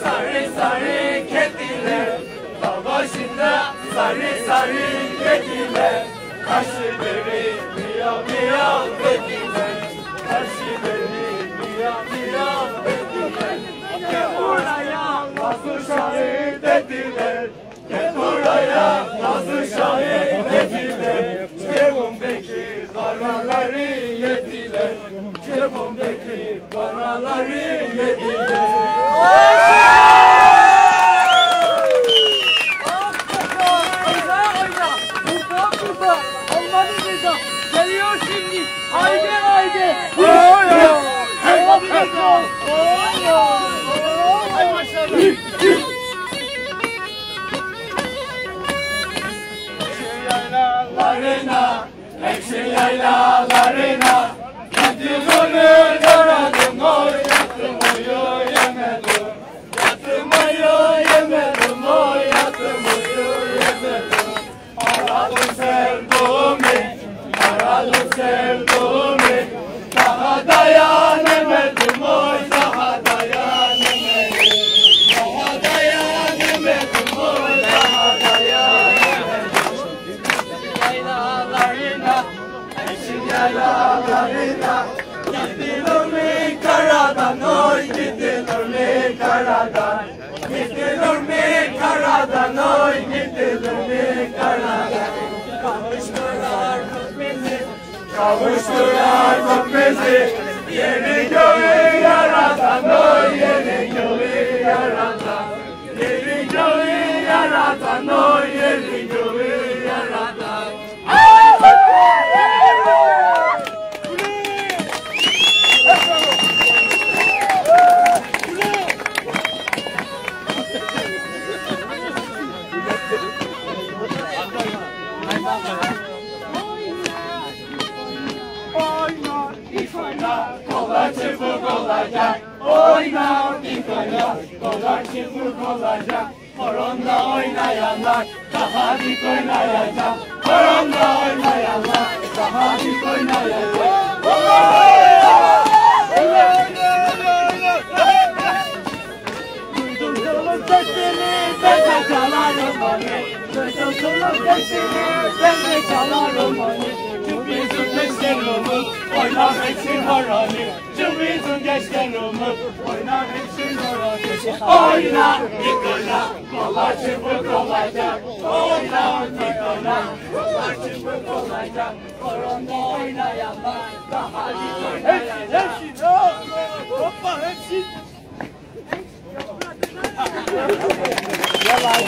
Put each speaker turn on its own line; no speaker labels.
Sarı sarı kediler, dağ başında sarı sarı kediler, karşıları miyav miyav kediler, karşıları miyav miyav kediler. Gel buraya nasıl şahit dediler, gel buraya nasıl şahit dediler. Cebimdeki paraları yediler, cebimdeki paraları yediler.
Geliyor şimdi. Haydi haydi. Hay maşallah.
Yaylalarına, ekşi yaylalarına, yatımını görelim, oy yatımı yemedim, yatımı yemedim, oy yatımı yemedim. Aradım sevduğumu, aradım sevduğumu, daha dayanamadım, oy daha dayanamadım, daha dayanamadım, oy daha dayanamadım. Yaylalarına, eşin yaylalarına, gidilir mi karadan, oy gidilir mi karadan, gidilir mi karadan, oy gidilir mi karadan. Kavuştular tut bizi, kavuştular tut bizi, yeri göğü yaratan, oy yeri göğü yaratan, yeri göğü yaratan, oy yeri göğü yaratan. Oyna, ilk oyna, kollar çabuk olacak. Oyna, ilk oyna, kollar çabuk olacak. Horonda oynayanlar daha dik oynayacak. Horonda oynayanlar daha dik oynayacak. Duydum solun sesini, ben de çalarım onu. Duydum solun sesini, ben de çalarım onu. Cümbizun gençlerimi, oynar hepsin horonu. Cümbizun gençlerimi, oynar hepsin horonu. Oyna, ilk oyna, kollar çabuk olacak. Oyna, ilk oyna, kollar çabuk olacak. Horonda oynayanlar daha dik oynayacak. Hepsi, hoppa hepsi. Yalan